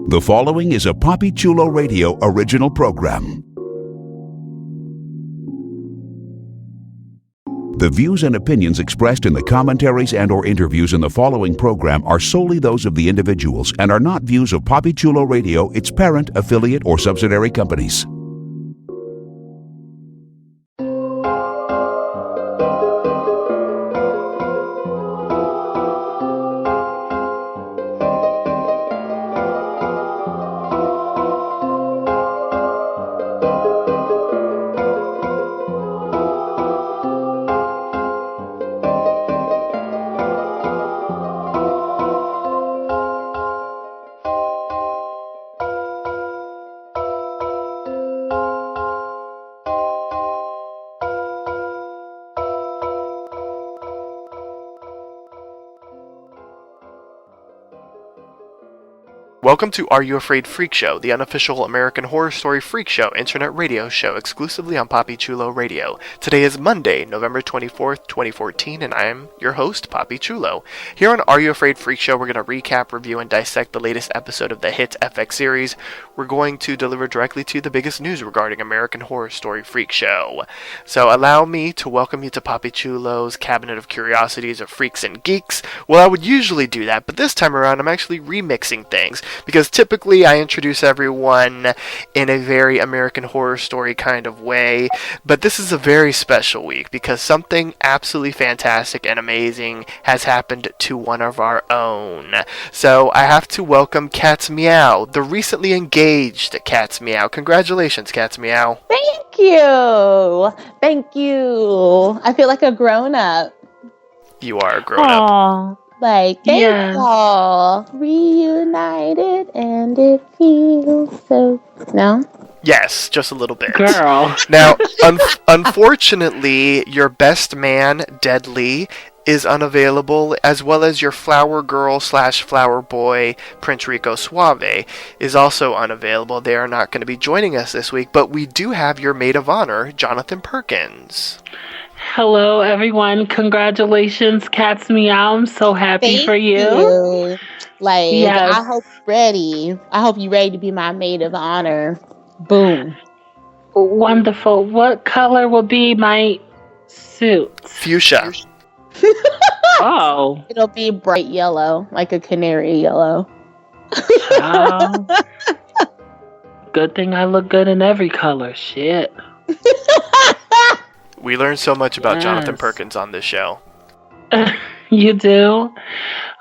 The following is a Papi Chulo Radio original program. The views and opinions expressed in the commentaries and/or interviews in the following program are solely those of the individuals and are not views of Papi Chulo Radio, its parent, affiliate, or subsidiary companies. Welcome to Are You Afraid Freak Show, the unofficial American Horror Story Freak Show internet radio show exclusively on Papi Chulo Radio. Today is Monday, November 24th, 2014, and I am your host, Papi Chulo. Here on Are You Afraid Freak Show, we're going to recap, review, and dissect the latest episode of the hit FX series. We're going to deliver directly to the biggest news regarding American Horror Story Freak Show. So allow me to welcome you to Papi Chulo's Cabinet of Curiosities of Freaks and Geeks. Well, I would usually do that, but this time around I'm actually remixing things, because typically I introduce everyone in a very American Horror Story kind of way, but this is a very special week because something absolutely fantastic and amazing has happened to one of our own. So I have to welcome Cat's Meow, the recently engaged Cat's Meow. Congratulations, Cat's Meow. Thank you. Thank you. I feel like a grown-up. You are a grown-up. Like, they all reunited and it feels so... No? Yes, just a little bit. Girl. Now, unfortunately, your best man, Deadly, is unavailable, as well as your flower girl / flower boy, Prince Rico Suave, is also unavailable. They are not going to be joining us this week, but we do have your maid of honor, Johnathan Perkins. Hello, everyone. Congratulations, Cat's Meow. I'm so happy for you. Like, yes. I hope you're ready. I hope you're ready to be my maid of honor. Boom. Wonderful. What color will be my suit? Fuchsia. Oh. It'll be bright yellow, like a canary yellow. Good thing I look good in every color. Shit. We learned so much about Johnathan Perkins on this show. You do?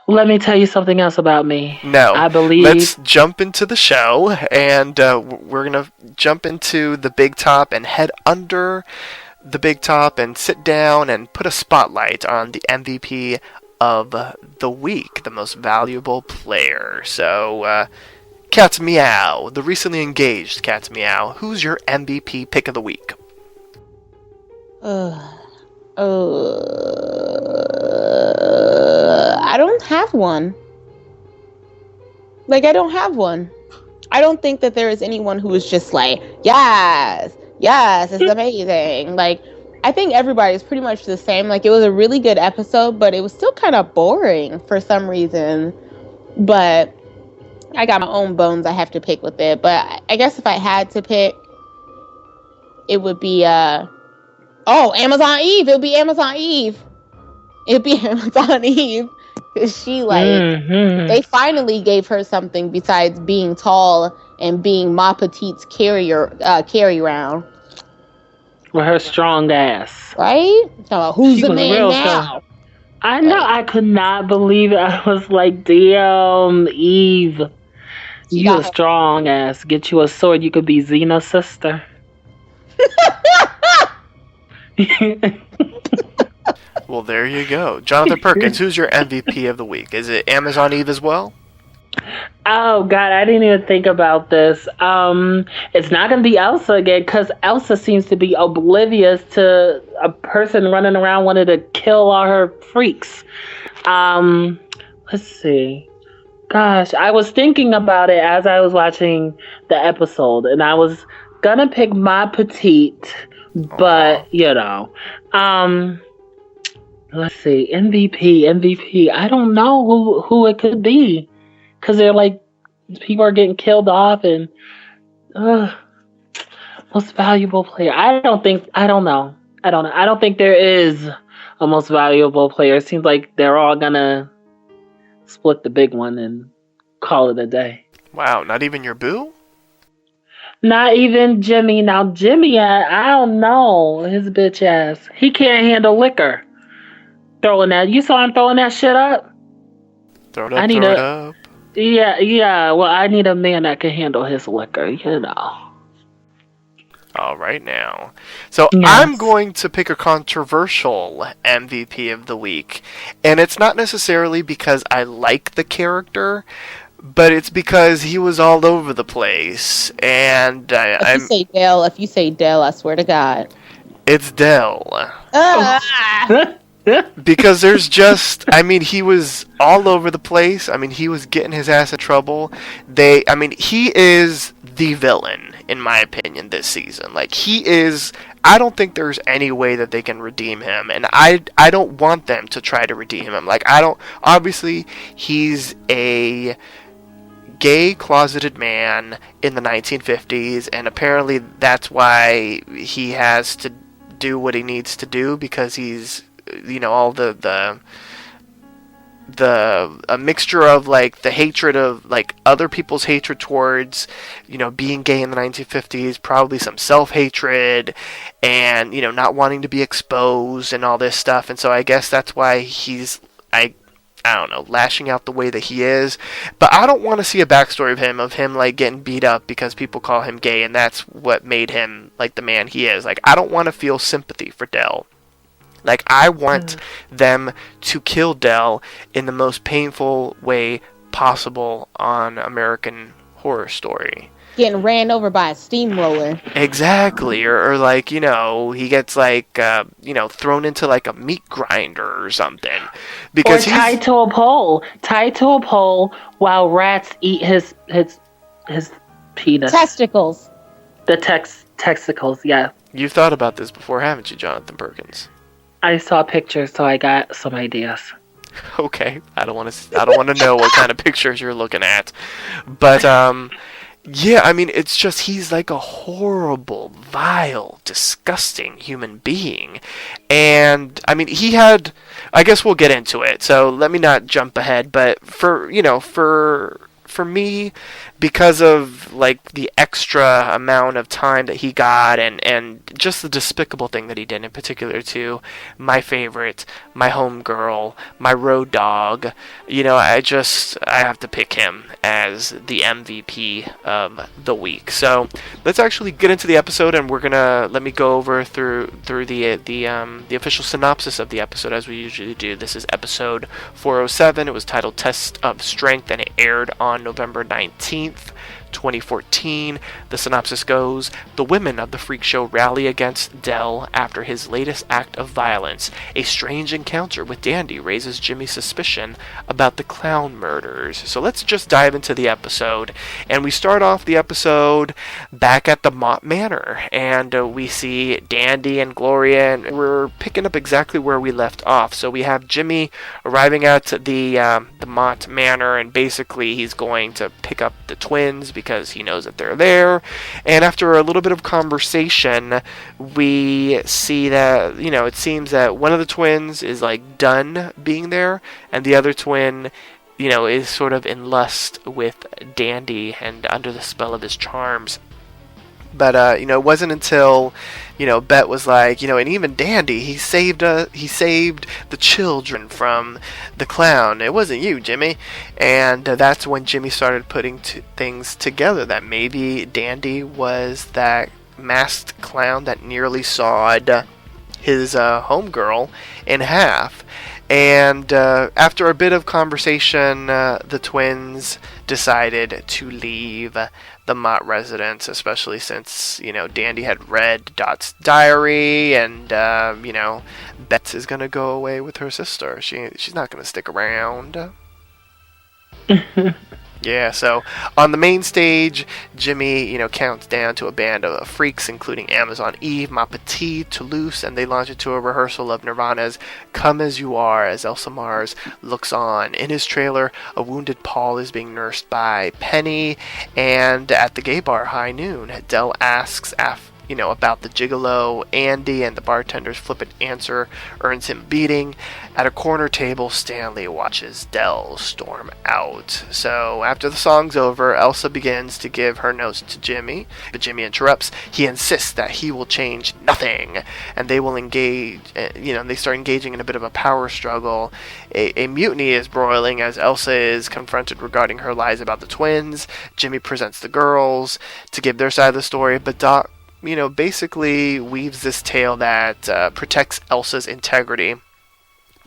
Let me tell you something else about me. No. I believe... Let's jump into the show, and we're going to jump into the big top and head under the big top and sit down and put a spotlight on the MVP of the week, the most valuable player. So, Cat's Meow, the recently engaged Cat's Meow, who's your MVP pick of the week? I don't have one. Like, I don't have one. I don't think that there is anyone who is just like, yes, it's amazing. Like, I think everybody's pretty much the same. Like, it was a really good episode, but it was still kind of boring for some reason. But I got my own bones I have to pick with it. But I guess if I had to pick, it would be, Amazon Eve. It'll be Amazon Eve. It'd be Amazon Eve. Because she, they finally gave her something besides being tall and being Ma Petite's carry round. With her strong ass. Right? So, who's the man now? Strong. I know. I could not believe it. I was like, damn, Eve. You a strong ass. Get you a sword. You could be Xena's sister. Well, there you go. Johnathan Perkins, who's your MVP of the week? Is it Amazon Eve as well? Oh, God, I didn't even think about this. It's not going to be Elsa again, because Elsa seems to be oblivious to a person running around wanting to kill all her freaks. Let's see. Gosh, I was thinking about it as I was watching the episode, and I was going to pick Ma Petite, but, let's see, MVP. I don't know who it could be. Because they're like people are getting killed off, and most valuable player. I don't know. I don't think there is a most valuable player. It seems like they're all gonna split the big one and call it a day. Wow, not even your boo? Not even Jimmy. Now Jimmy, I don't know his bitch ass. He can't handle liquor. You saw him throwing that shit up. Throw it up. Yeah. Well, I need a man that can handle his liquor. All right now. So yes. I'm going to pick a controversial MVP of the week. And it's not necessarily because I like the character, but it's because he was all over the place. And if you say Dell, I swear to God. It's Dell. Because there's just, he was all over the place. He was getting his ass in trouble. He is the villain, in my opinion, this season. I don't think there's any way that they can redeem him, and I don't want them to try to redeem him. Obviously, he's a gay, closeted man in the 1950s, and apparently that's why he has to do what he needs to do, because he's, all a mixture of the hatred of other people's hatred towards being gay in the 1950s, probably some self-hatred, and not wanting to be exposed and all this stuff. And so I guess that's why he's I don't know, lashing out the way that he is. But I don't want to see a backstory of him getting beat up because people call him gay, and that's what made him the man he is. I don't want to feel sympathy for Dell. I want them to kill Dell in the most painful way possible on American Horror Story. Getting ran over by a steamroller. Exactly. Or he gets thrown into a meat grinder or something. Because or tied to a pole while rats eat his penis. Testicles. The testicles, yeah. You've thought about this before, haven't you, Johnathan Perkins? I saw pictures, so I got some ideas. Okay, I don't want to know what kind of pictures you're looking at, but yeah, it's just he's a horrible, vile, disgusting human being, and he had. I guess we'll get into it. So let me not jump ahead, but for me, because of the extra amount of time that he got, and just the despicable thing that he did, in particular to my favorite, my homegirl, my road dog, I have to pick him as the MVP of the week. So let's actually get into the episode, and let me go over through the official synopsis of the episode as we usually do. This is episode 407. It was titled Test of Strength, and it aired on November 19th, 2014. The synopsis goes: the women of the freak show rally against Dell after his latest act of violence. A strange encounter with Dandy raises Jimmy's suspicion about the clown murders. So let's just dive into the episode. And we start off the episode back at the Mott Manor, and we see Dandy and Gloria, and we're picking up exactly where we left off. So we have Jimmy arriving at the Mott Manor, and basically he's going to pick up the twins because he knows that they're there. And after a little bit of conversation, we see that, it seems that one of the twins is done being there, and the other twin, is sort of in lust with Dandy and under the spell of his charms. But it wasn't until Bet was and even Dandy, he saved the children from the clown. It wasn't you, Jimmy. And that's when Jimmy started putting things together, that maybe Dandy was that masked clown that nearly sawed his homegirl in half. And after a bit of conversation, the twins decided to leave the Mott residence, especially since, Dandy had read Dot's diary, and, Bets is going to go away with her sister. She's not going to stick around. Yeah, so on the main stage, Jimmy, counts down to a band of freaks, including Amazon Eve, Ma Petite, Toulouse, and they launch into a rehearsal of Nirvana's Come As You Are as Elsa Mars looks on. In his trailer, a wounded Paul is being nursed by Penny, and at the gay bar High Noon, Dell asks about the gigolo, Andy, and the bartender's flippant answer earns him beating. At a corner table, Stanley watches Dell storm out. So after the song's over, Elsa begins to give her notes to Jimmy, but Jimmy interrupts. He insists that he will change nothing, and they will engage, they start engaging in a bit of a power struggle. A mutiny is broiling as Elsa is confronted regarding her lies about the twins. Jimmy presents the girls to give their side of the story, but Doc basically weaves this tale that protects Elsa's integrity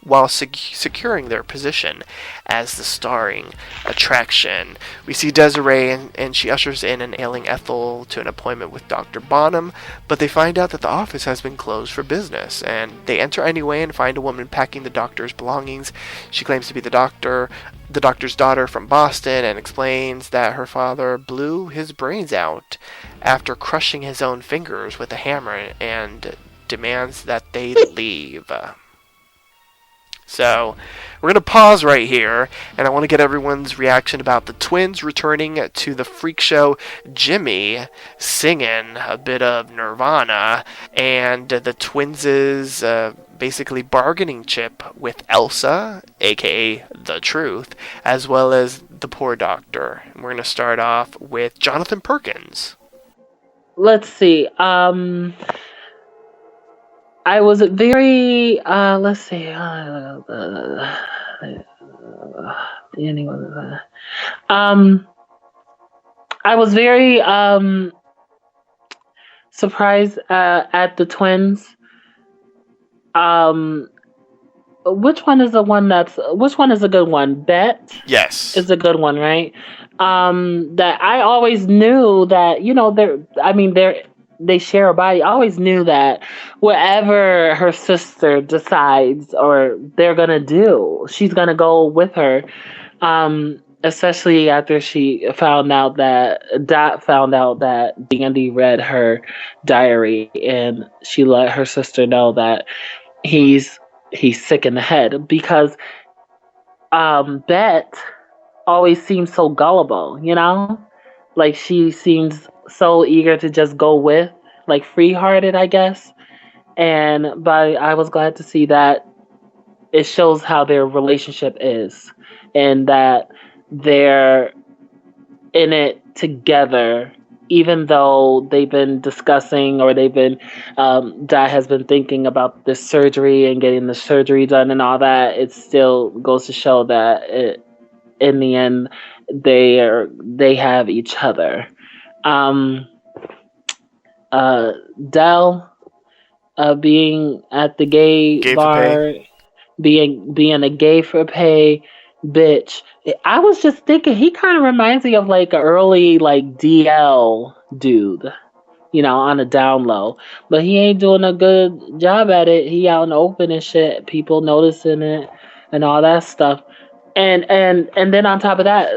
while securing their position as the starring attraction. We see Desiree and she ushers in an ailing Ethel to an appointment with Dr. Bonham, but they find out that the office has been closed for business, and they enter anyway and find a woman packing the doctor's belongings. She claims to be the doctor's daughter from Boston, and explains that her father blew his brains out after crushing his own fingers with a hammer, and demands that they leave. So, we're going to pause right here, and I want to get everyone's reaction about the twins returning to the freak show, Jimmy singing a bit of Nirvana, and the twins' basically bargaining chip with Elsa, aka The Truth, as well as the poor doctor. And we're going to start off with Johnathan Perkins. Let's see. I was very, let's see, I was very surprised at the twins. Which one is a good one? Bet? Yes. Is a good one, right? That I always knew that, they share a body. I always knew that whatever her sister decides or they're gonna do, she's gonna go with her. Especially after Dot found out that Andy read her diary, and she let her sister know that he's sick in the head, because Bet always seems so gullible, like she seems so eager to just go with, like free-hearted, I guess. But I was glad to see that it shows how their relationship is, and that they're in it together, even though they've been discussing, or Dad has been thinking about this surgery and getting the surgery done and all that. It still goes to show that in the end, they have each other. Dell being at the gay bar, being a gay for pay bitch. I was just thinking he kind of reminds me of like an early like DL dude, on a down low. But he ain't doing a good job at it. He out in the open and shit, people noticing it and all that stuff. And then on top of that,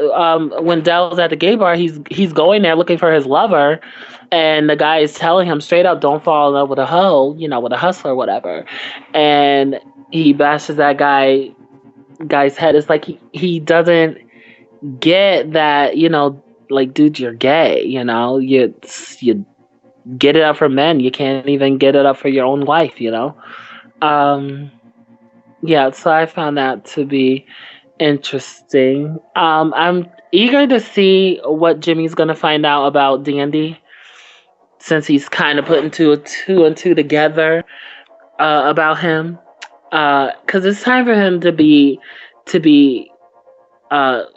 when Dell's at the gay bar, he's going there looking for his lover, and the guy is telling him straight up, "Don't fall in love with a hoe, with a hustler, whatever." And he bashes that guy's head. It's like he doesn't get that, like, dude, you're gay. You get it up for men. You can't even get it up for your own wife. Yeah. So I found that to be interesting. I'm eager to see what Jimmy's gonna find out about Dandy, since he's kind of putting two and two together about him, because it's time for him to be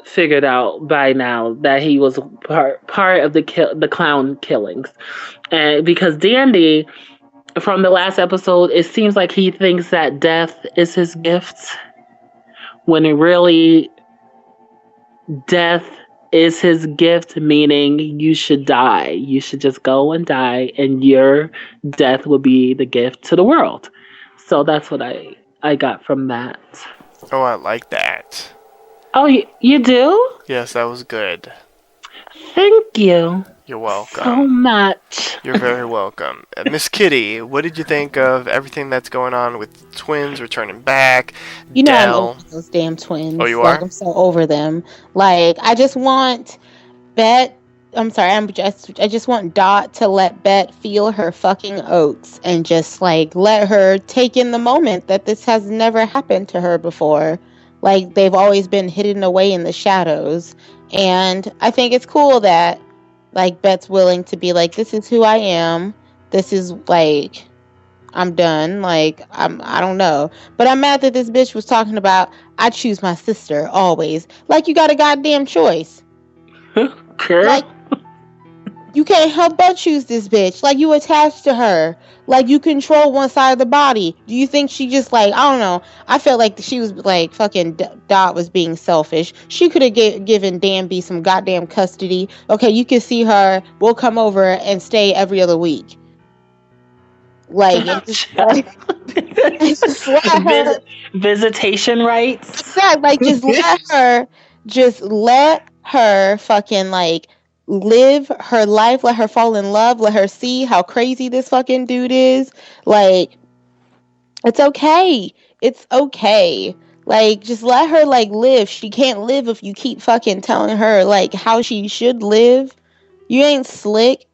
figured out by now that he was part of the clown killings, and because Dandy, from the last episode, it seems like he thinks that death is his gift, when it really, death is his gift, meaning you should die. You should just go and die, and your death will be the gift to the world. So that's what I got from that. Oh, I like that. Oh, you do? Yes, that was good. Thank you. You're welcome. So much. You're very welcome. Miss Kitty, what did you think of everything that's going on with twins returning back? You know, I'm Del? over those damn twins. Oh, you like, are? I'm so over them. Like, I just want Bet. I just want Dot to let Bet feel her fucking oats and just like let her take in the moment that this has never happened to her before. Like, they've always been hidden away in the shadows. And I think it's cool that like Bet's willing to be like, this is who I am. This is like, I'm done. Like, I don't know. But I'm mad that this bitch was talking about I choose my sister always. Like, you got a goddamn choice. Girl. Like, you can't help but choose this bitch. Like, you attached to her. Like, you control one side of the body. Do you think she just like, I don't know. I felt like she was like fucking Dot was being selfish. She could have given Danby some goddamn custody. Okay, you can see her. We'll come over and stay every other week. Like, just let her, visitation rights. yeah, like just let her fucking like live her life, let her fall in love, let her see how crazy this fucking dude is. Like, it's okay. It's okay. Like, just let her like live. She can't live if you keep fucking telling her like how she should live. You ain't slick.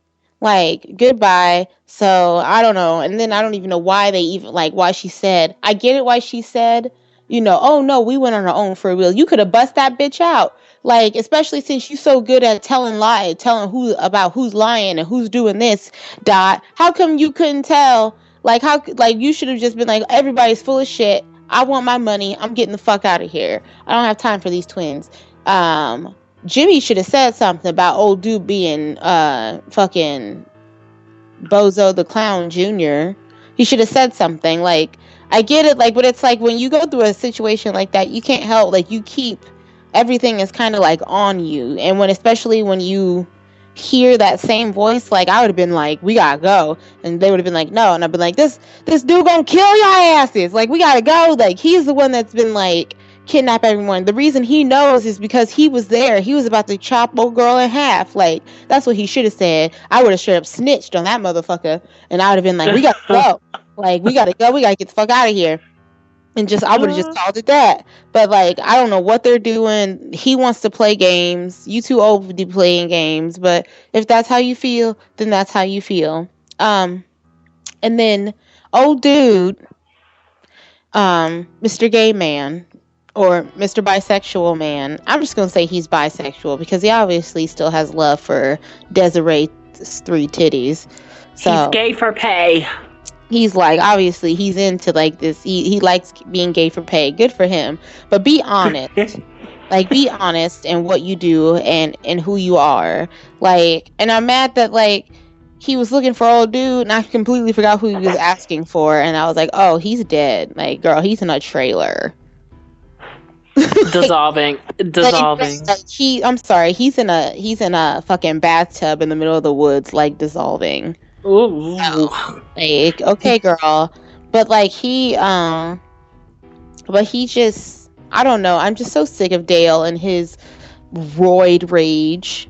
Like, goodbye. So I don't know. And then I don't even know why they even like why she said. I get it why she said, you know, oh no, we went on our own for a wheel. You could have bust that bitch out. Like, especially since you so good at telling who's lying and who's doing this, Dot. How come you couldn't tell? Like, you should have just been like, everybody's full of shit. I want my money. I'm getting the fuck out of here. I don't have time for these twins. Jimmy should have said something about old dude being fucking Bozo the Clown Jr. He should have said something. Like, I get it, like, but it's like when you go through a situation like that, you can't help, like, you keep everything is kind of like on you. And especially when you hear that same voice, like, I would have been like, we gotta go, and they would have been like, no, and I've been like, this dude gonna kill your asses, like, we gotta go. Like, he's the one that's been like kidnap everyone. The reason he knows is because he was there. He was about to chop old girl in half. Like, that's what he should have said. I would have straight up snitched on that motherfucker, and I would have been like, we gotta go. Like, we gotta go. We gotta get the fuck out of here. And I would have just called it that. But like, I don't know what they're doing. He wants to play games. You too old to be playing games. But if that's how you feel, then that's how you feel. And then old dude, Mr. Gay Man, or Mr. Bisexual Man. I'm just gonna say he's bisexual because he obviously still has love for Desiree's three titties. So he's gay for pay. He's like, obviously he's into like this. He likes being gay for pay. Good for him. But be honest. Like, be honest in what you do and who you are. Like, and I'm mad that like he was looking for old dude and I completely forgot who he was asking for, and I was like, oh, he's dead. Like, girl, he's in a trailer. Dissolving. I'm sorry, he's in a fucking bathtub in the middle of the woods, like, dissolving. Ooh. Like, okay, girl. But like he just, I don't know. I'm just so sick of Dale and his roid rage.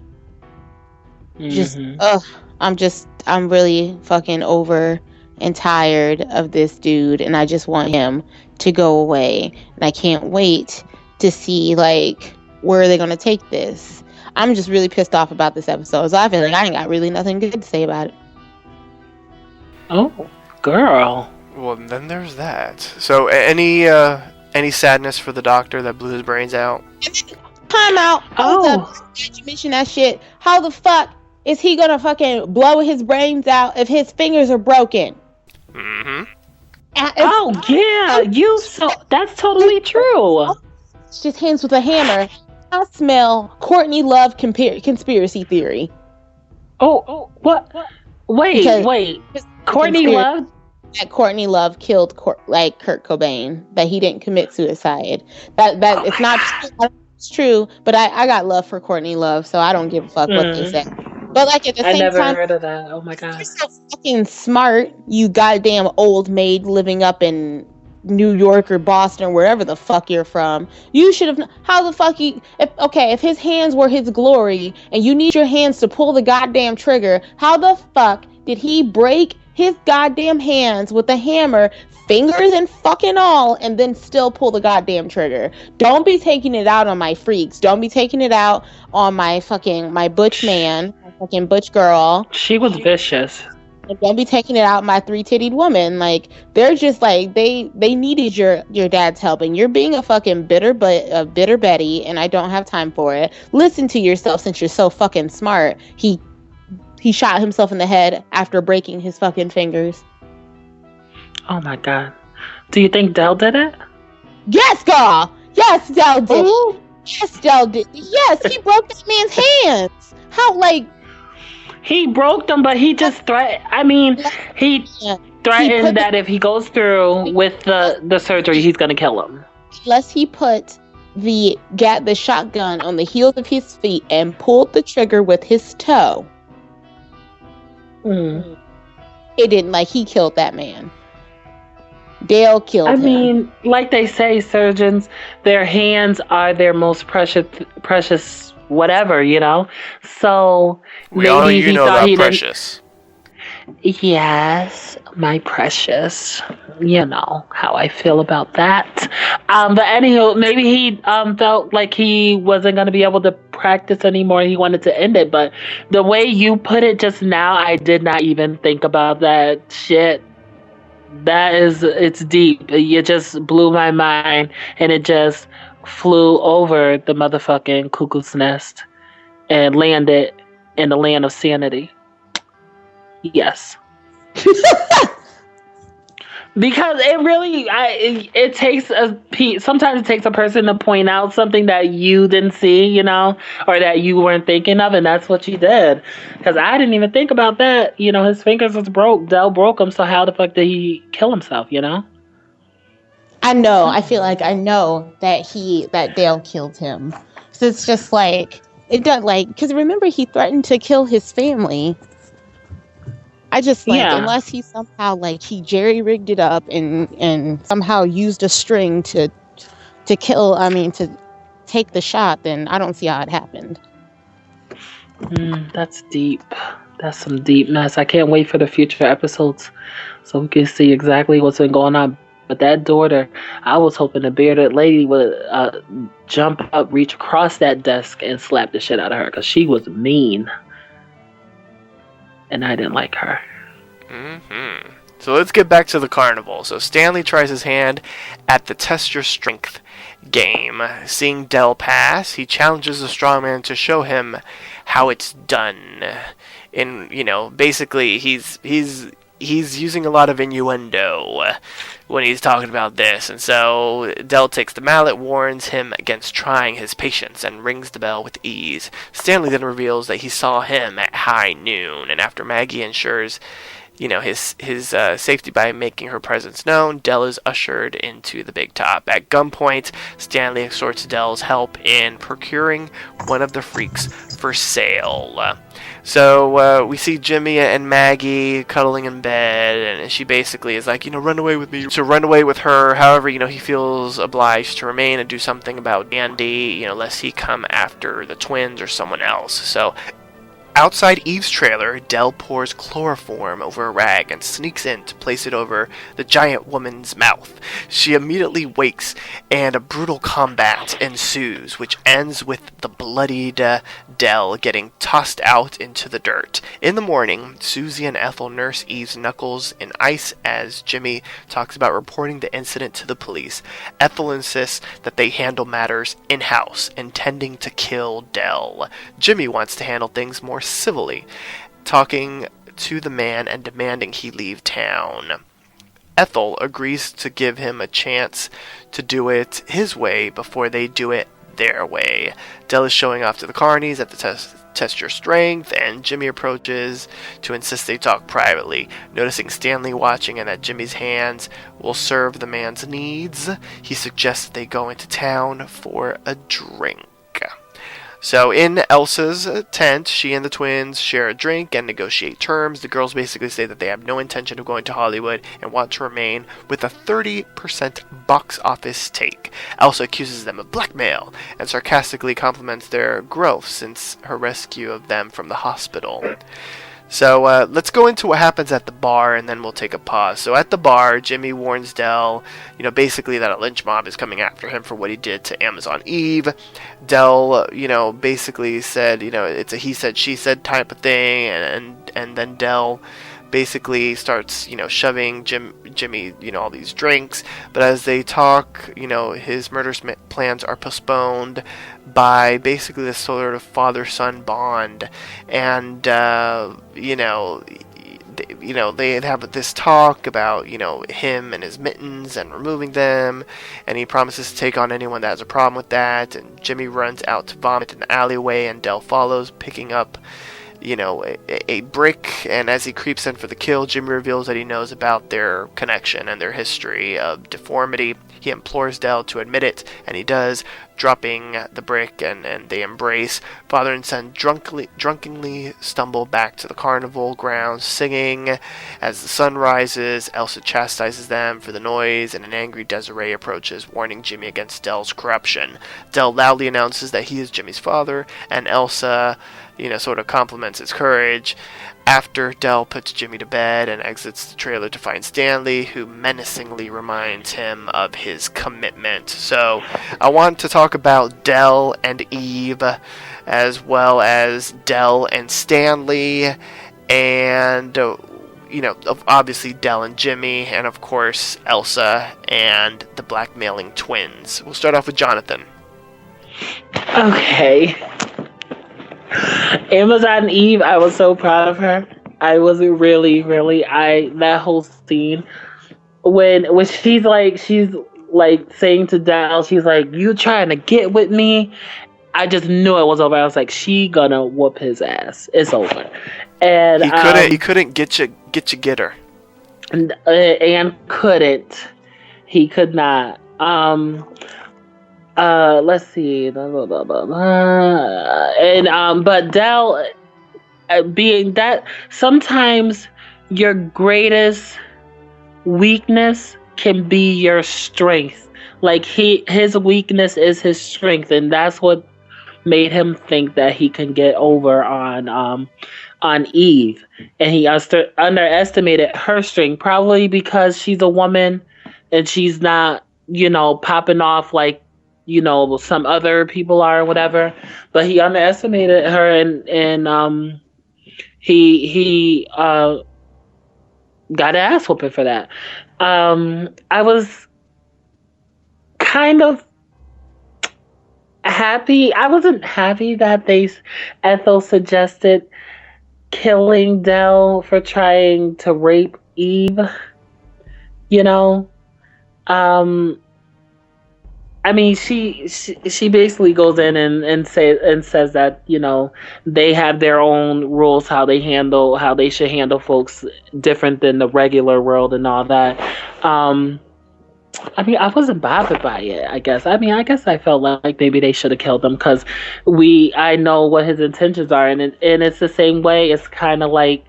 I'm really fucking over and tired of this dude, and I just want him to go away. And I can't wait to see like where they're gonna take this. I'm just really pissed off about this episode, so I feel like I ain't got really nothing good to say about it. Oh, girl. Well, then there's that. So, any sadness for the doctor that blew his brains out? Time out. Hold up. Did you mention that shit? How the fuck is he gonna fucking blow his brains out if his fingers are broken? Mm-hmm. That's totally true. It's just hands with a hammer. I smell Courtney Love conspiracy theory. Oh, what? Wait. Courtney Love? That Courtney Love killed Kurt Cobain. That he didn't commit suicide. That it's not true. It's true, but I got love for Courtney Love, so I don't give a fuck what they say. But like at the same time, I never heard of that. Oh my god, you're so fucking smart, you goddamn old maid living up in New York or Boston or wherever the fuck you're from. You should have. How the fuck if his hands were his glory and you need your hands to pull the goddamn trigger, how the fuck did he break his goddamn hands with a hammer, fingers and fucking all, and then still pull the goddamn trigger? Don't be taking it out on my freaks. Don't be taking it out on my butch man, my fucking butch girl. She was vicious. And don't be taking it out on my three-tittied woman. Like, they're just like, they needed your dad's help, and you're being a fucking bitter Betty, and I don't have time for it. Listen to yourself, since you're so fucking smart. He shot himself in the head after breaking his fucking fingers. Oh my god. Do you think Del did it? Yes, girl! Yes, Del did. Ooh. Yes, Del did. Yes, he broke that man's hands. How, like... He broke them, but he just threatened that if he goes through with the surgery, he's gonna kill him. Unless he put the shotgun on the heels of his feet and pulled the trigger with his toe. It didn't, like, he killed that man. Dale killed him. I mean, like they say, surgeons, their hands are their most precious whatever, you know? So maybe he thought he precious. Yes, my precious. You know how I feel about that. But anywho, maybe he felt like he wasn't going to be able to practice anymore. He wanted to end it. But the way you put it just now, I did not even think about that shit. It's deep. You just blew my mind, and it just flew over the motherfucking cuckoo's nest and landed in the land of sanity. Yes. Because it really, it takes sometimes it takes a person to point out something that you didn't see, you know, or that you weren't thinking of, and that's what you did. Because I didn't even think about that. You know, his fingers was broke. Del broke them, so how the fuck did he kill himself, you know? I know. I feel like I know that Dale killed him. So it's just like, it doesn't, like, because remember, he threatened to kill his family. I just, like, unless he somehow, like, he jerry-rigged it up and somehow used a string to take the shot, then I don't see how it happened. That's deep. That's some deep mess. I can't wait for the future episodes so we can see exactly what's been going on. But that daughter, I was hoping the bearded lady would jump up, reach across that desk, and slap the shit out of her, because she was mean. And I didn't like her. So let's get back to the carnival. So Stanley tries his hand at the Test Your Strength game. Seeing Del pass, he challenges the strongman to show him how it's done. And, you know, basically he's using a lot of innuendo when he's talking about this, and so Del takes the mallet, warns him against trying his patience, and rings the bell with ease. Stanley then reveals that he saw him at high noon, and after Maggie ensures, you know, his safety by making her presence known, Del is ushered into the big top. At gunpoint, Stanley extorts Del's help in procuring one of the freaks for sale. So we see Jimmy and Maggie cuddling in bed, and she basically is like, you know, run away with me. So run away with her. However, you know, he feels obliged to remain and do something about Andy, you know, lest he come after the twins or someone else. So outside Eve's trailer, Del pours chloroform over a rag and sneaks in to place it over the giant woman's mouth. She immediately wakes, and a brutal combat ensues, which ends with the bloodied Del getting tossed out into the dirt. In the morning, Susie and Ethel nurse Eve's knuckles in ice as Jimmy talks about reporting the incident to the police. Ethel insists that they handle matters in-house, intending to kill Del. Jimmy wants to handle things more civilly, talking to the man and demanding he leave town. Ethel agrees to give him a chance to do it his way before they do it their way. Del is showing off to the carnies at the test your strength, and Jimmy approaches to insist they talk privately. Noticing Stanley watching and that Jimmy's hands will serve the man's needs, he suggests they go into town for a drink. So in Elsa's tent, she and the twins share a drink and negotiate terms. The girls basically say that they have no intention of going to Hollywood and want to remain, with a 30% box office take. Elsa accuses them of blackmail and sarcastically compliments their growth since her rescue of them from the hospital. So let's go into what happens at the bar, and then we'll take a pause. So at the bar, Jimmy warns Del, basically that a lynch mob is coming after him for what he did to Amazon Eve. Del, basically said, it's a he said, she said type of thing, and then Del basically starts, shoving Jimmy, all these drinks. But as they talk, his murder plans are postponed by basically this sort of father-son bond. And, they have this talk about, him and his mittens and removing them. And he promises to take on anyone that has a problem with that. And Jimmy runs out to vomit in the alleyway, and Del follows, picking up a brick, and as he creeps in for the kill, Jimmy reveals that he knows about their connection and their history of deformity. He implores Del to admit it, and he does, dropping the brick, and they embrace. Father and son drunkenly stumble back to the carnival grounds, singing. As the sun rises, Elsa chastises them for the noise, and an angry Desiree approaches, warning Jimmy against Del's corruption. Del loudly announces that he is Jimmy's father, and Elsa sort of compliments his courage. After Del puts Jimmy to bed and exits the trailer to find Stanley, who menacingly reminds him of his commitment. So I want to talk about Del and Eve, as well as Del and Stanley, and obviously Del and Jimmy, and of course Elsa and the blackmailing twins. We'll start off with Johnathan. Okay. Amazon Eve, I was so proud of her. I was really, that whole scene when she's like saying to Del, she's like, "You trying to get with me?" I just knew it was over. I was like, she gonna whoop his ass. It's over. And he couldn't get her. And couldn't. He could not. Let's see. And but Del, being that sometimes your greatest weakness can be your strength. Like his weakness is his strength, and that's what made him think that he can get over on Eve, and he underestimated her strength, probably because she's a woman and she's not, popping off like some other people are or whatever. But he underestimated her, and he got an ass whooping for that. I was kind of happy. I wasn't happy that Ethel suggested killing Del for trying to rape Eve. I mean, she basically goes in and says that they have their own rules, how they should handle folks different than the regular world and all that. I mean, I wasn't bothered by it, I guess. I guess I felt like maybe they should have killed him because I know what his intentions are, and it's the same way. It's kind of like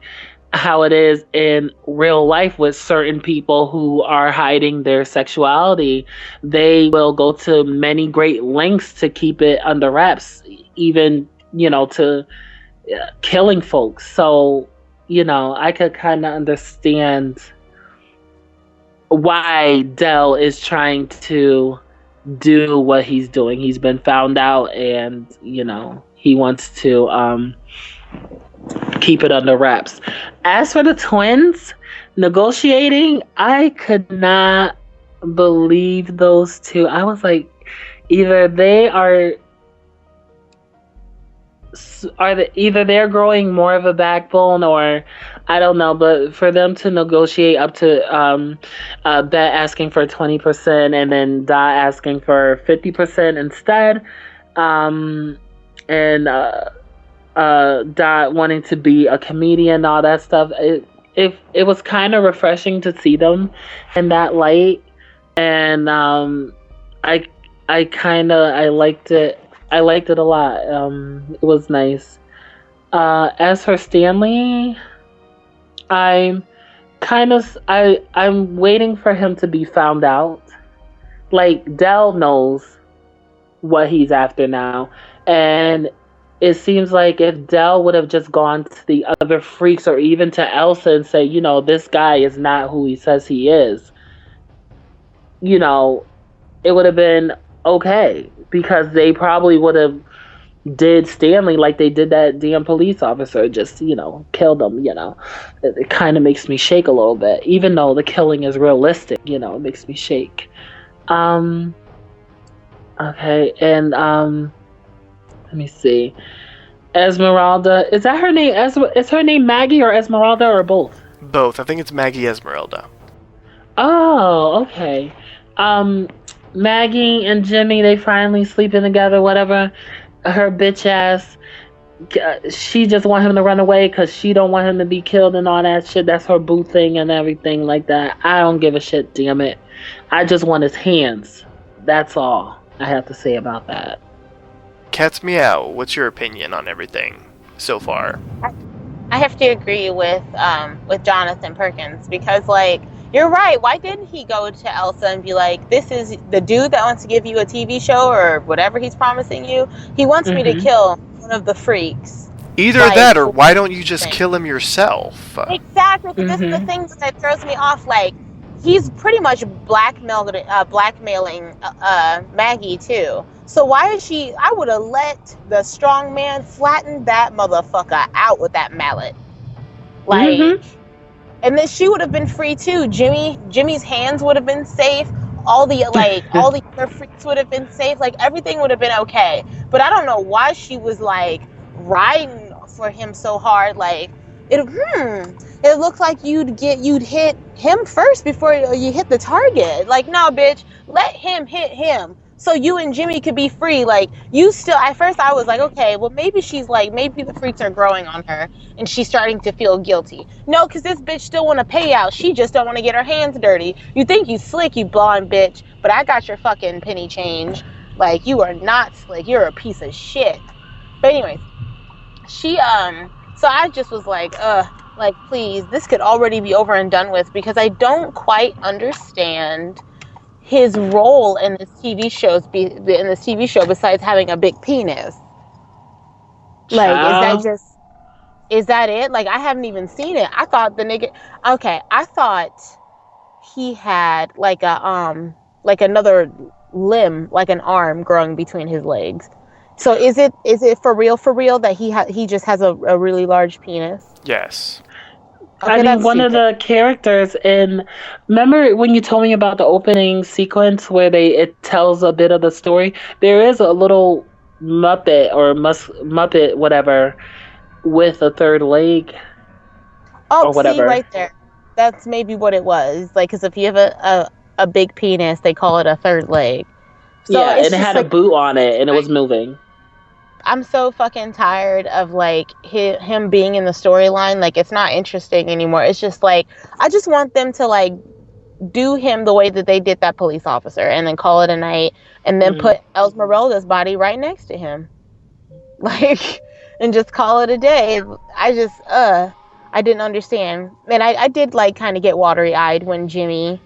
how it is in real life with certain people who are hiding their sexuality. They will go to many great lengths to keep it under wraps, even, to killing folks. So, I could kind of understand why Del is trying to do what he's doing. He's been found out, and, he wants to keep it under wraps. As for the twins negotiating, I could not believe those two. I was like, either they're growing more of a backbone, or I don't know. But for them to negotiate up to Bet asking for 20% and then Dot asking for 50% instead, and Dot wanting to be a comedian and all that stuff, it was kind of refreshing to see them in that light, and I liked it. I liked it a lot. It was nice. As for Stanley, I'm I'm waiting for him to be found out. Like, Dell knows what he's after now, and it seems like if Dell would have just gone to the other freaks or even to Elsa and say, this guy is not who he says he is, it would have been okay, because they probably would have did Stanley like they did that damn police officer, just killed him. It kind of makes me shake a little bit, even though the killing is realistic. It makes me shake. Okay, and let me see. Esmeralda, is that her name? Is her name Maggie or Esmeralda or both? Both. I think it's Maggie Esmeralda. Oh, okay. Maggie and Jimmy, they finally sleeping together, whatever. Her bitch ass, she just want him to run away because she don't want him to be killed and all that shit. That's her boo thing and everything like that. I don't give a shit, damn it. I just want his hands. That's all I have to say about that. Cat's Meow, what's your opinion on everything so far? I have to agree with Johnathan Perkins, because, like, you're right. Why didn't he go to Elsa and be like, this is the dude that wants to give you a TV show or whatever he's promising you? He wants me to kill one of the freaks. Either that, or why don't you just kill him yourself? Exactly. This is the thing that throws me off. Like, he's pretty much blackmailing Maggie, too. So why is she... I would have let the strong man flatten that motherfucker out with that mallet. Like... And then she would have been free too. Jimmy's hands would have been safe. All the other freaks would have been safe. Like, everything would have been okay. But I don't know why she was like riding for him so hard. Like, it looked like you'd hit him first before you hit the target. Like, no, bitch, let him hit him so you and Jimmy could be free. Like, you still, at first I was like, okay, well, maybe the freaks are growing on her and she's starting to feel guilty. No, because this bitch still want to pay out. She just don't want to get her hands dirty. You think you slick, you blonde bitch, but I got your fucking penny change. Like, you are not slick. You're a piece of shit. But anyways, she, so I just was like, please, this could already be over and done with, because I don't quite understand his role in this TV show besides having a big penis. Like, is that it? Like, I haven't even seen it. I thought I thought he had like another limb, like an arm growing between his legs. So is it for real that he just has a really large penis? Yes. Okay, I mean, one of the characters remember when you told me about the opening sequence where it tells a bit of the story? There is a little Muppet or Muppet, whatever, with a third leg. Oh, or whatever. See, right there. That's maybe what it was. Like, because if you have a big penis, they call it a third leg. So yeah, and it had a boot on it, and it was moving. I'm so fucking tired of, like, him being in the storyline. Like, it's not interesting anymore. It's just, like, I just want them to, like, do him the way that they did that police officer and then call it a night and then put Esmeralda's body right next to him. Like, and just call it a day. I just, I didn't understand. And I did, like, kind of get watery-eyed when Jimmy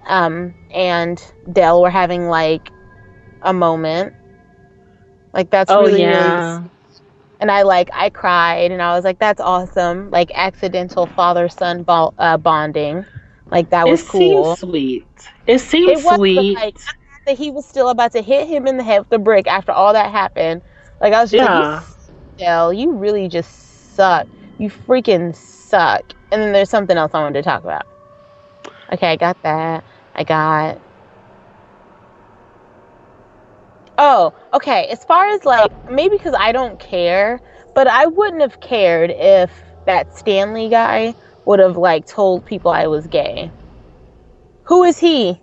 and Dell were having, like, a moment. Like, that's really, really... And I cried, and I was like, that's awesome. Like, accidental father-son bonding. Like, that was cool. It seemed sweet. It seemed sweet. Like, that he was still about to hit him in the head with the brick after all that happened. Like, I was just like, Dell, you really just suck. You freaking suck. And then there's something else I wanted to talk about. Okay, I got that. Oh, okay. As far as, like, maybe because I don't care, but I wouldn't have cared if that Stanley guy would have, like, told people I was gay. Who is he?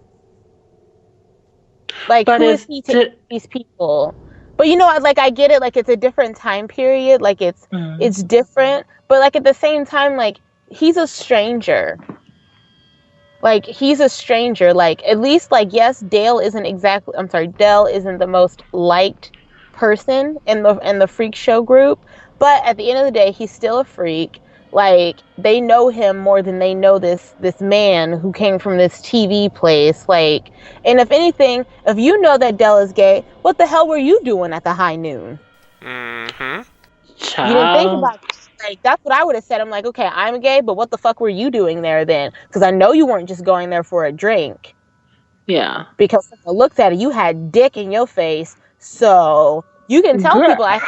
Like, who is he to these people? But, you know, like, I get it. Like, it's a different time period. Like, it's different. But, like, at the same time, like, he's a stranger. Like, he's a stranger. Like, at least, like, yes, Dell isn't the most liked person in the freak show group, but at the end of the day, he's still a freak. Like, they know him more than they know this man who came from this TV place. Like, and if anything, if you know that Del is gay, what the hell were you doing at the high noon? Mm-hmm. You didn't think about it. Like, that's what I would have said. I'm like, okay, I'm gay, but what the fuck were you doing there then? Because I know you weren't just going there for a drink. Yeah. Because when I looked at it, you had dick in your face. So you can tell people I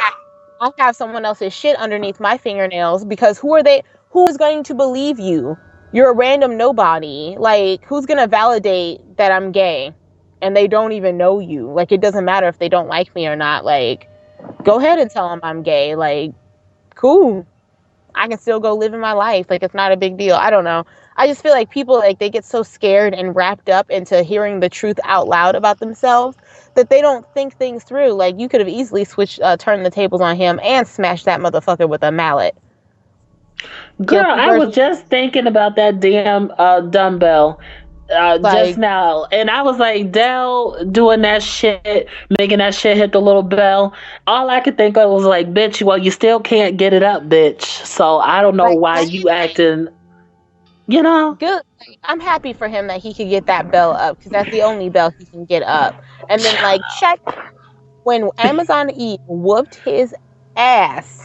have someone else's shit underneath my fingernails, because who is going to believe you? You're a random nobody. Like, who's going to validate that I'm gay? And they don't even know you. Like, it doesn't matter if they don't like me or not. Like, go ahead and tell them I'm gay. Like, cool. I can still go live in my life. Like, it's not a big deal. I don't know. I just feel like people, like, they get so scared and wrapped up into hearing the truth out loud about themselves that they don't think things through. Like, you could have easily turned the tables on him and smashed that motherfucker with a mallet. Girl, I was just thinking about that damn dumbbell just now. And I was like, Del doing that shit, making that shit hit the little bell. All I could think of was like, bitch, well, you still can't get it up, bitch. So I don't know why you acting, you know? Good. I'm happy for him that he could get that bell up, because that's the only bell he can get up. And then, like, check when Amazon Eve whooped his ass.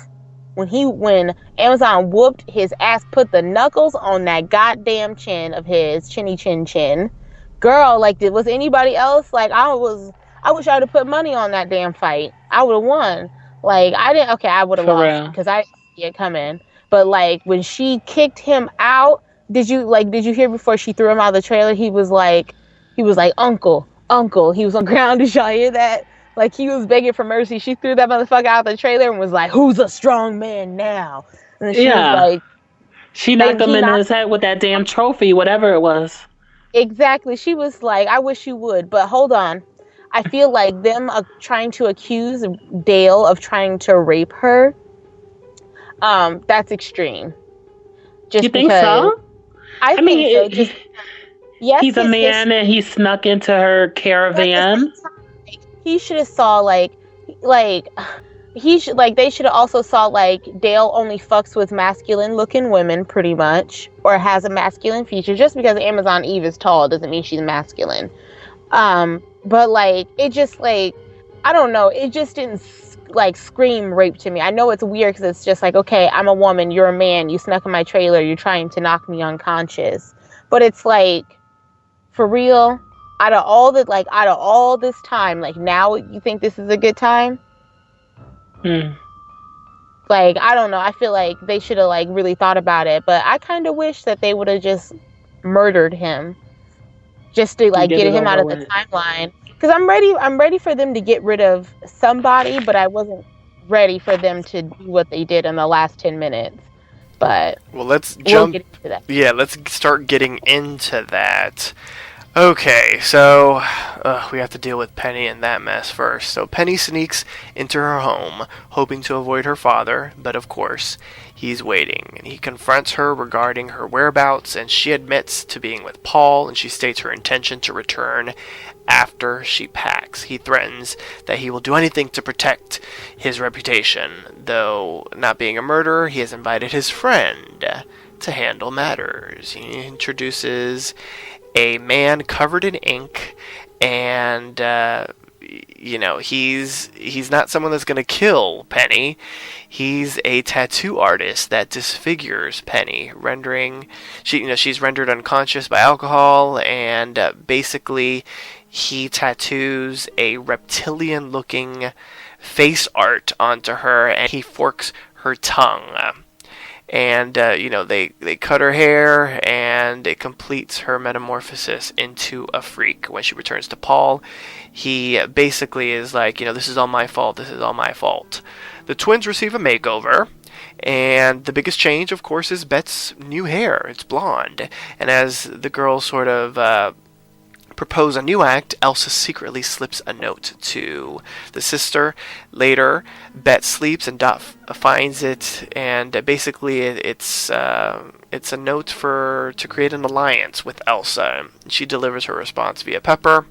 When Amazon whooped his ass, put the knuckles on that goddamn chin of his, chinny chin chin. Girl, like, was anybody else? Like, I wish I would have put money on that damn fight. I would have won. Like, I would have lost because I didn't see it coming. But, like, when she kicked him out, did you hear before she threw him out of the trailer? He was like, uncle. He was on the ground. Did y'all hear that? Like, he was begging for mercy. She threw that motherfucker out of the trailer and was like, who's a strong man now? And then she was like... She knocked him in his head with that damn trophy, whatever it was. Exactly. She was like, I wish you would. But hold on. I feel like them trying to accuse Dale of trying to rape her, that's extreme. Just you think so? I mean, so. Yes, he's a man and he snuck into her caravan. He should have saw they should have also saw like Dale only fucks with masculine looking women pretty much, or has a masculine feature. Just because Amazon Eve is tall doesn't mean she's masculine. But like, it just like, I don't know, it just didn't like scream rape to me. I know it's weird because it's just like, okay, I'm a woman, you're a man, you snuck in my trailer, you're trying to knock me unconscious. But it's like, for real, out of all this time, like, now you think this is a good time? Like, I don't know. I feel like they should have like really thought about it, but I kind of wish that they would have just murdered him, just to like get him out of the timeline. Because I'm ready for them to get rid of somebody, but I wasn't ready for them to do what they did in the last 10 minutes. But let's get into that. Yeah, let's start getting into that. Okay, so we have to deal with Penny and that mess first. So Penny sneaks into her home, hoping to avoid her father, but of course, he's waiting. And he confronts her regarding her whereabouts, and she admits to being with Paul, and she states her intention to return after she packs. He threatens that he will do anything to protect his reputation. Though not being a murderer, he has invited his friend to handle matters. He introduces a man covered in ink, and he's not someone that's going to kill Penny. He's a tattoo artist that disfigures Penny, she's rendered unconscious by alcohol, and basically he tattoos a reptilian-looking face art onto her, and he forks her tongue. And, they cut her hair, and it completes her metamorphosis into a freak. When she returns to Paul, he basically is like, this is all my fault, The twins receive a makeover, and the biggest change, of course, is Bet's new hair. It's blonde. And as the girls sort of propose a new act, Elsa secretly slips a note to the sister. Later, Bet sleeps and Dot finds it, and basically it's a note to create an alliance with Elsa. She delivers her response via Pepper.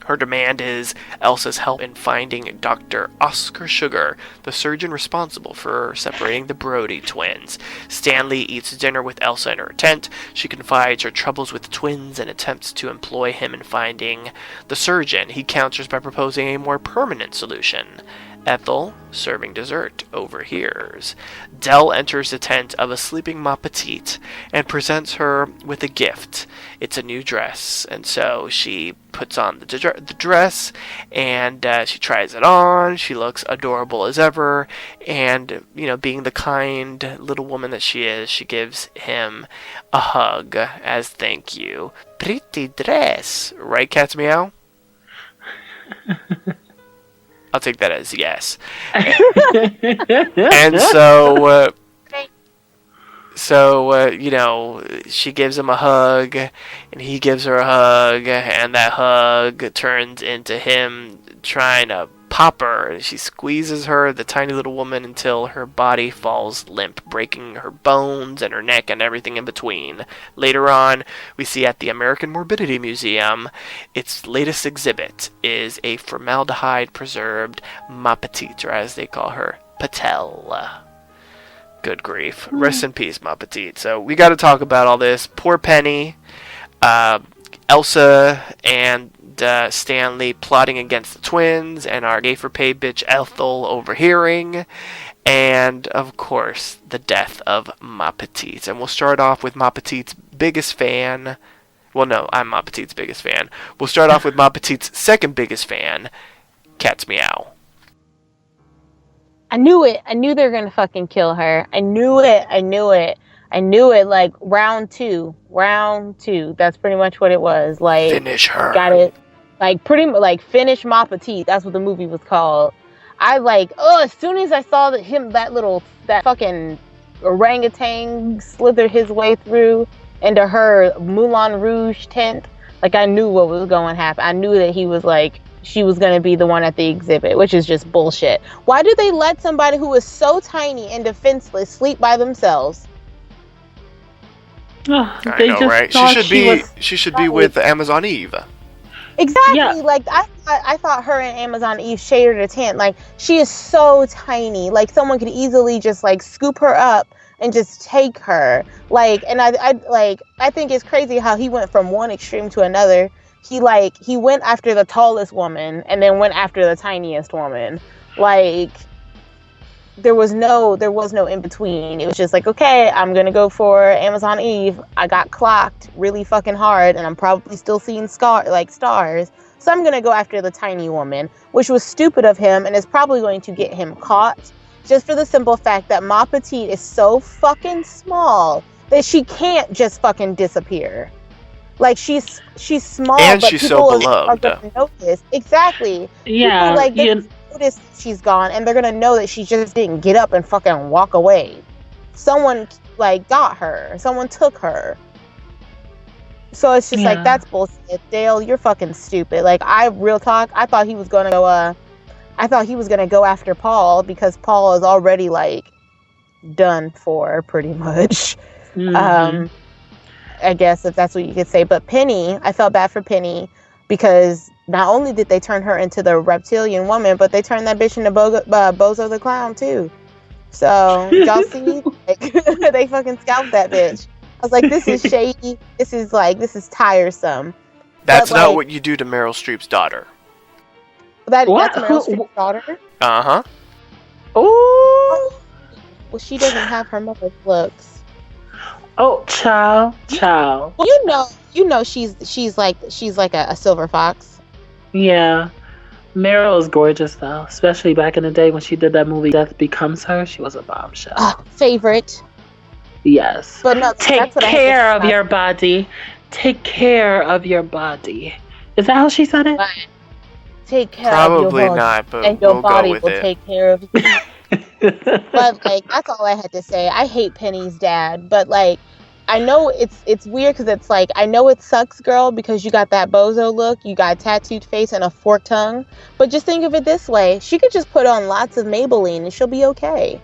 Her demand is Elsa's help in finding Dr. Oscar Sugar, the surgeon responsible for separating the Brody twins. Stanley eats dinner with Elsa in her tent. She confides her troubles with twins and attempts to employ him in finding the surgeon. He counters by proposing a more permanent solution. Ethel, serving dessert, overhears. Dell enters the tent of a sleeping Ma Petite and presents her with a gift. It's a new dress, and so she puts on the dress, and she tries it on. She looks adorable as ever, and, being the kind little woman that she is, she gives him a hug as thank you. Pretty dress, right, Cat's Meow? I'll take that as yes. And so, she gives him a hug, and he gives her a hug, and that hug turns into him trying to pop her. And she squeezes her, the tiny little woman, until her body falls limp, breaking her bones and her neck and everything in between. Later on, we see at the American Morbidity Museum, its latest exhibit is a formaldehyde-preserved Ma Petite, or as they call her, Patel. Good grief. Rest in peace, Ma Petite. So we got to talk about all this. Poor Penny, Elsa, and Stanley plotting against the twins, and our gay-for-pay bitch Ethel overhearing, and, of course, the death of Ma Petite. And we'll start off with Ma Petite's biggest fan. Well, no, I'm Ma Petite's biggest fan. We'll start off with Ma Petite's second biggest fan, Cat's Meow. I knew it. I knew they were going to fucking kill her. I knew it. Like, round two. That's pretty much what it was. Like, finish her. Got it. Like, finish Ma Petite. That's what the movie was called. As soon as I saw that fucking orangutan slither his way through into her Moulin Rouge tent, I knew what was going to happen. I knew that she was going to be the one at the exhibit, which is just bullshit. Why do they let somebody who is so tiny and defenseless sleep by themselves? I know, right? She should be with Amazon Eve. Exactly. Yeah. I thought her and Amazon Eve shared a tent. She is so tiny. Someone could easily just scoop her up and just take her. And I think it's crazy how he went from one extreme to another. He went after the tallest woman and then went after the tiniest woman. There was no in between. It was just okay, I'm gonna go for Amazon Eve. I got clocked really fucking hard, and I'm probably still seeing stars. So I'm gonna go after the tiny woman, which was stupid of him, and is probably going to get him caught, just for the simple fact that Ma Petite is so fucking small that she can't just fucking disappear. She's small, and but she's people so beloved. are gonna notice. Exactly. Yeah. People, notice she's gone, and they're gonna know that she just didn't get up and fucking walk away. Someone got her. Someone took her. So it's just that's bullshit. Dale, you're fucking stupid. Real talk, I thought he was gonna go. I thought he was gonna go after Paul, because Paul is already done for, pretty much. Mm-hmm. I guess, if that's what you could say. But Penny, I felt bad for Penny, because not only did they turn her into the reptilian woman, but they turned that bitch into Bozo the Clown too. So y'all see, they fucking scalped that bitch. I was like, this is shady. This is tiresome. That's not what you do to Meryl Streep's daughter. That's Meryl Streep's daughter? Uh-huh. Oh. Well, she doesn't have her mother's looks. Oh, child. Well, you know, she's like a silver fox. Yeah, Meryl is gorgeous though, especially back in the day when she did that movie Death Becomes Her. She was a bombshell. Favorite. Yes. But no, take care of your body. Take care of your body. Is that how she said it? Take care Probably of your body. not, but and your we'll body go with will it. take care of you. But that's all I had to say. I hate Penny's dad, but I know it's weird, because it's I know it sucks, girl, because you got that bozo look, you got a tattooed face and a forked tongue. But just think of it this way: she could just put on lots of Maybelline and she'll be okay.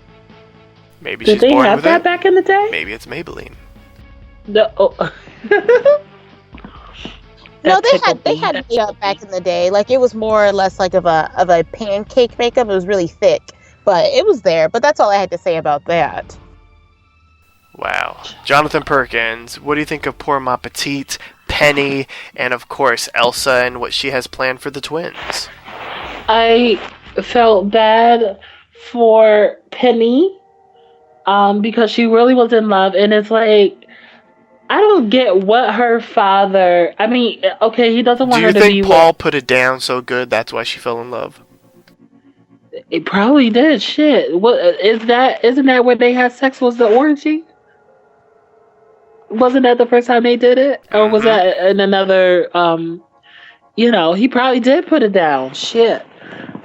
Maybe Did she's they born have with that it. back in the day? Maybe it's Maybelline. No. No, That tickled they me. had makeup back in the day. Like it was more or less like of a pancake makeup. It was really thick, but it was there. But that's all I had to say about that. Wow. Johnathan Perkins, what do you think of poor Ma Petite, Penny, and of course Elsa and what she has planned for the twins? I felt bad for Penny, because she really was in love, and it's like I don't get what her father. I mean, okay, he doesn't Do want you her to think be Paul put it down so good that's why she fell in love? It probably did. Shit, what is that? Isn't that where they had sex? Was the orgy? Wasn't that the first time they did it, or was Mm-hmm. that in another? He probably did put it down. Shit,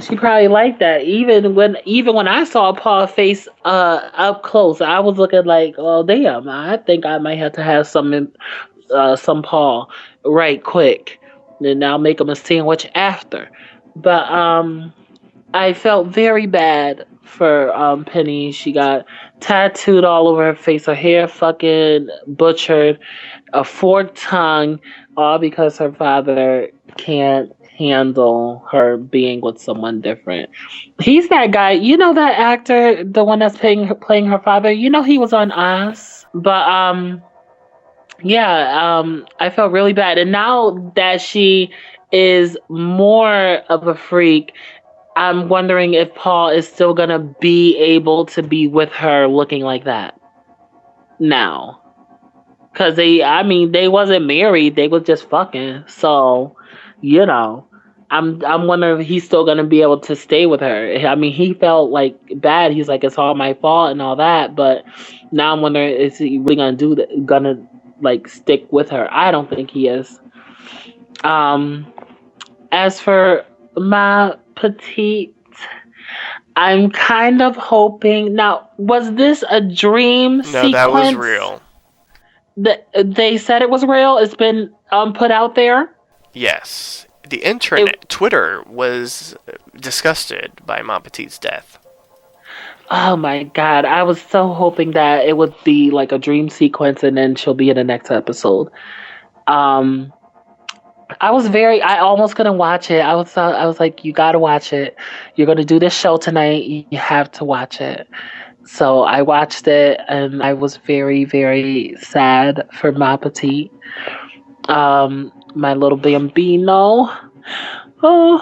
she probably liked that. Even when I saw Paul's face up close, I was looking like, oh damn, I think I might have to have some Paul right quick, and I'll make him a sandwich after. But I felt very bad for Penny. She got tattooed all over her face, her hair fucking butchered, a forked tongue, all because her father can't handle her being with someone different. He's that guy, that actor, the one that's playing her father. He was on Us, but yeah, I felt really bad, and now that she is more of a freak, I'm wondering if Paul is still gonna be able to be with her looking like that now. Cause they wasn't married, they was just fucking. So, I'm wondering if he's still gonna be able to stay with her. I mean, he felt like bad. He's like, it's all my fault and all that. But now I'm wondering, is he really gonna do that? Gonna like stick with her? I don't think he is. As for my petite, I'm kind of hoping. Now, was this a dream No, that was sequence? real. They said it was real. It's been put out there. Yes. The internet, Twitter, was disgusted by Ma Petite's death. Oh my god! I was so hoping that it would be like a dream sequence, and then she'll be in the next episode. I almost couldn't watch it. I was like, you gotta watch it. You're gonna do this show tonight. You have to watch it. So I watched it, and I was very, very sad for Ma Petite. My little bambino. Oh,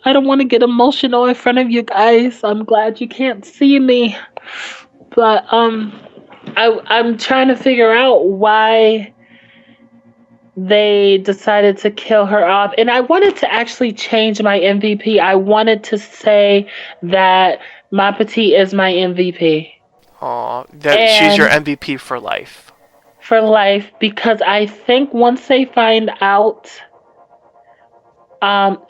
I don't want to get emotional in front of you guys. I'm glad you can't see me, but I'm trying to figure out why they decided to kill her off. And I wanted to actually change my MVP. I wanted to say that Ma Petite is my MVP. Aw, she's your MVP for life. For life, because I think once they find out,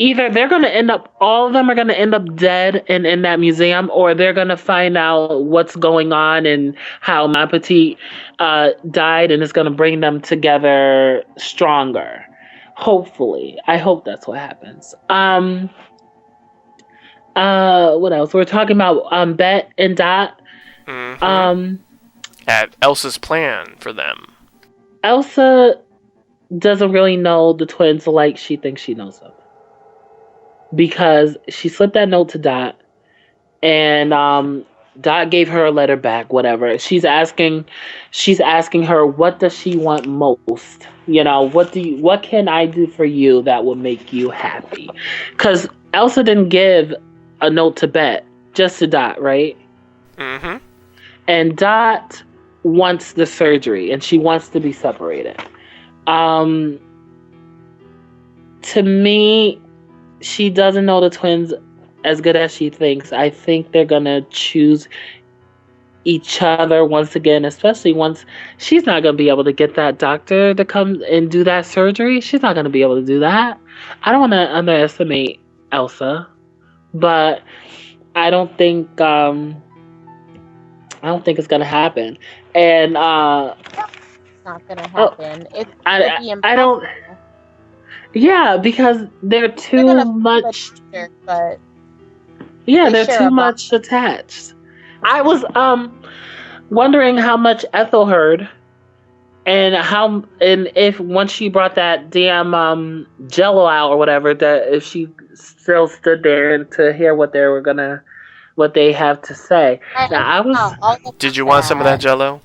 either they're going to end up, all of them are going to end up dead in that museum, or they're going to find out what's going on and how Ma Petite died, and it's going to bring them together stronger. Hopefully. I hope that's what happens. What else? We're talking about Bet and Dot. Mm-hmm. At Elsa's plan for them. Elsa doesn't really know the twins like she thinks she knows them. Because she slipped that note to Dot, and Dot gave her a letter back, whatever. She's asking her, what does she want most? What can I do for you that will make you happy? Because Elsa didn't give a note to Bet, just to Dot, right? Mm-hmm. And Dot wants the surgery, and she wants to be separated. To me, she doesn't know the twins as good as she thinks. I think they're gonna choose each other once again, especially once she's not gonna be able to get that doctor to come and do that surgery. She's not gonna be able to do that. I don't want to underestimate Elsa, but I don't think it's gonna happen. And It's not gonna happen. It's gonna be impossible. I don't. Yeah, because they're too much. But yeah, they're too much attached. I was wondering how much Ethel heard, And if once she brought that damn Jello out or whatever, that if she still stood there and to hear what they have to say. Did you want some of that Jello?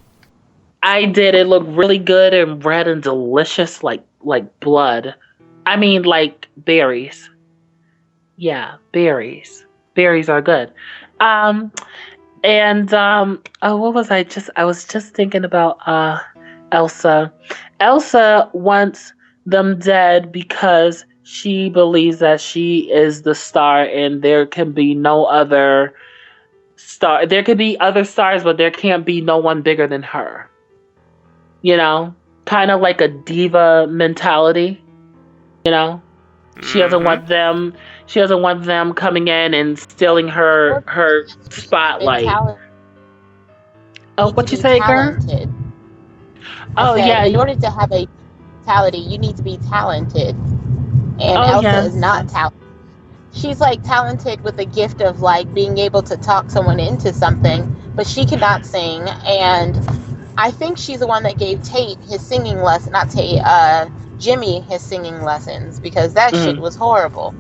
I did. It looked really good and red and delicious, like blood. I mean, like berries. Yeah, berries. Berries are good. What was I was just thinking about Elsa. Elsa wants them dead because she believes that she is the star and there can be no other star. There could be other stars, but there can't be no one bigger than her. You know? Kind of like a diva mentality. You know? She doesn't want them coming in and stealing her spotlight. Oh, what you say, girl? In order to have a mentality, you need to be talented. And Elsa is not talented. She's like talented with the gift of like being able to talk someone into something, but she cannot sing. And I think she's the one that gave Jimmy his singing lessons, because that shit was horrible.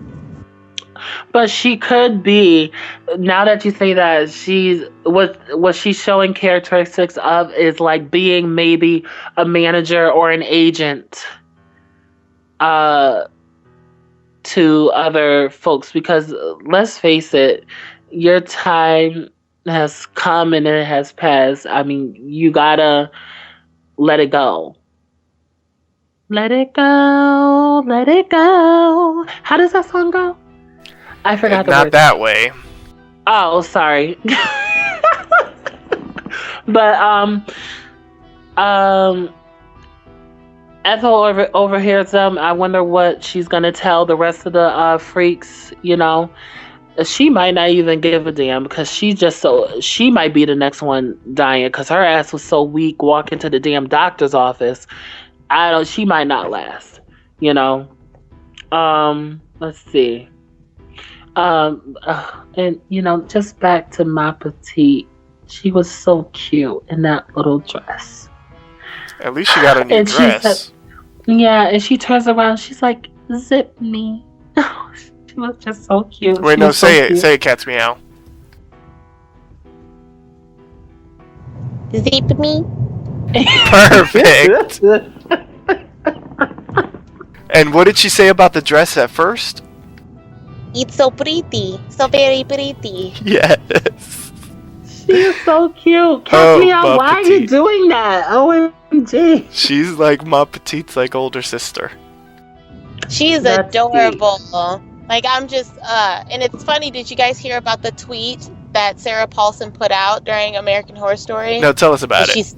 But she could be, now that you say that, what she's showing characteristics of is like being maybe a manager or an agent to other folks, because let's face it, your time has come and it has passed. I mean, you gotta let it go. Let it go, let it go. How does that song go? I forgot the words. Not that way. Oh, sorry. But Ethel overhears them. I wonder what she's gonna tell the rest of the freaks. You know, she might not even give a damn, because she might be the next one dying, because her ass was so weak walking to the damn doctor's office. She might not last. You know. Let's see. And you know, just back to Ma Petite. She was so cute in that little dress. At least she got a new dress. And she turns around. She's like, "Zip me." She was just so cute. Wait, no, say it. Say it, Cat's Meow. Zip me. Perfect. And what did she say about the dress at first? It's so pretty. So very pretty. Yes. She is so cute. Cat's Meow, why are you doing that? OMG. She's like Ma Petite's like older sister. She's adorable. Like, I'm just, and it's funny, did you guys hear about the tweet that Sarah Paulson put out during American Horror Story? No, tell us about it.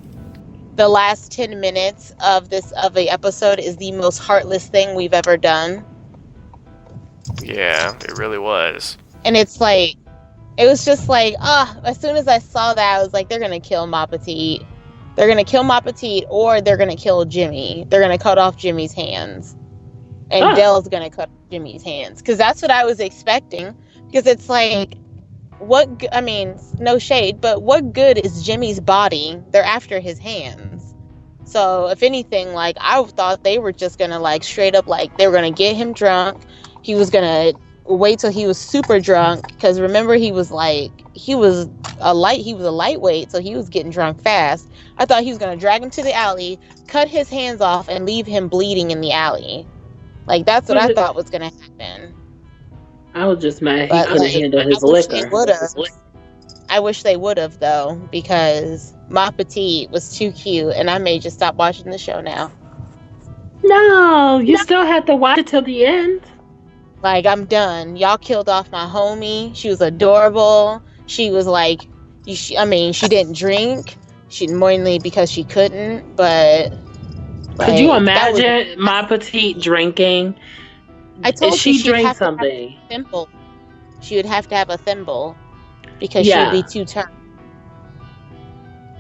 The last 10 minutes of the episode is the most heartless thing we've ever done. Yeah, it really was. And it's like, it was just like, as soon as I saw that, I was like, they're going to kill Ma Petite. They're going to kill Ma Petite, or they're going to kill Jimmy. They're going to cut off Jimmy's hands. And Dell's going to cut off Jimmy's hands. Because that's what I was expecting. Because it's like, no shade, but what good is Jimmy's body? They're after his hands. So, if anything, like, I thought they were just going to, like, straight up, like, they were going to get him drunk. He was going to wait till he was super drunk, because remember, he was a lightweight, so he was getting drunk fast. I thought he was going to drag him to the alley, cut his hands off, and leave him bleeding in the alley. Like, that's what I thought was going to happen. I was just mad he couldn't handle his liquor. I wish they would have, though, because Ma Petite was too cute, and I may just stop watching the show now. No, you still have to watch it till the end. Like, I'm done. Y'all killed off my homie. She was adorable. She was like, she didn't drink. She mainly because she couldn't, but... Could you imagine Ma Petite drinking? I told she drank something. She would have to have a thimble because she would be too turned.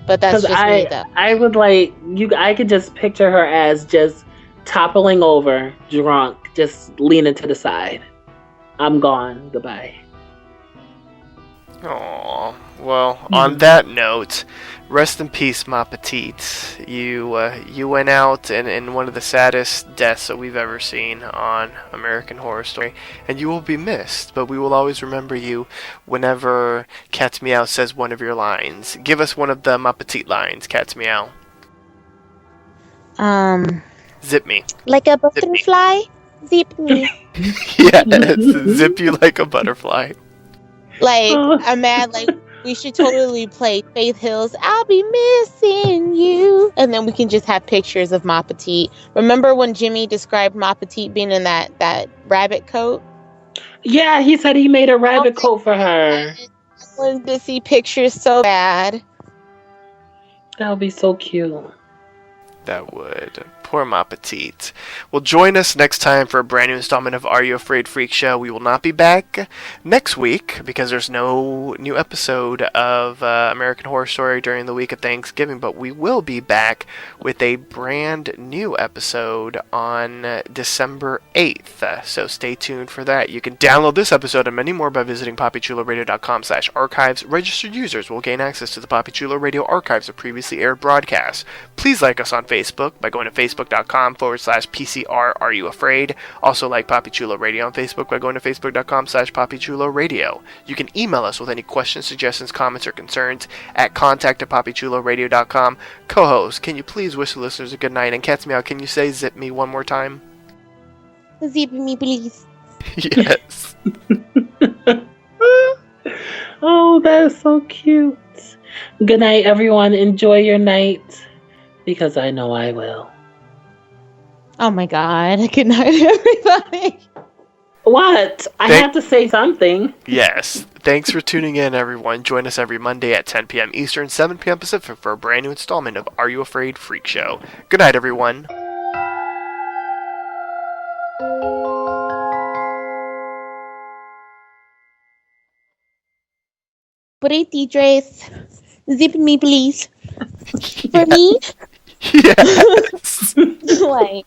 But that's just me, though. I would I could just picture her as just toppling over, drunk, just leaning to the side. I'm gone. Goodbye. Aw. Well, on that note, rest in peace, ma petite. You went out in one of the saddest deaths that we've ever seen on American Horror Story, and you will be missed. But we will always remember you whenever Cat's Meow says one of your lines. Give us one of the ma petite lines, Cat's Meow. Zip me. Like a butterfly, zip me. Yes, zip you like a butterfly. Like, I'm mad, like, we should totally play Faith Hill's I'll Be Missing You. And then we can just have pictures of Ma Petite. Remember when Jimmy described Ma Petite being in that rabbit coat? Yeah, he said he made a rabbit coat for her. I wanted to see pictures so bad. That would be so cute. That would. Poor Ma Petite. Well, join us next time for a brand new installment of Are You Afraid Freak Show. We will not be back next week because there's no new episode of American Horror Story during the week of Thanksgiving, but we will be back with a brand new episode on December 8th. So stay tuned for that. You can download this episode and many more by visiting PapiChuloRadio.com/archives. Registered users will gain access to the Papi Chulo Radio archives of previously aired broadcasts. Please like us on Facebook by going to Facebook.com/PCR Are You Afraid? Also like Papi Chulo Radio on Facebook by going to Facebook.com/Papi Chulo Radio. You can email us with any questions, suggestions, comments, or concerns at contact@PapiChuloRadio.com. Co-host, can you please wish the listeners a good night? And Cat's Meow, can you say zip me one more time? Zip me, please. Yes. Oh, that's so cute. Good night, everyone. Enjoy your night. Because I know I will. Oh my God. Good night, everybody. What? I have to say something. Yes. Thanks for tuning in, everyone. Join us every Monday at 10 p.m. Eastern, 7 p.m. Pacific for a brand new installment of Are You Afraid Freak Show. Good night, everyone. Pretty dress. Zip me, please. For me? Yes. Like...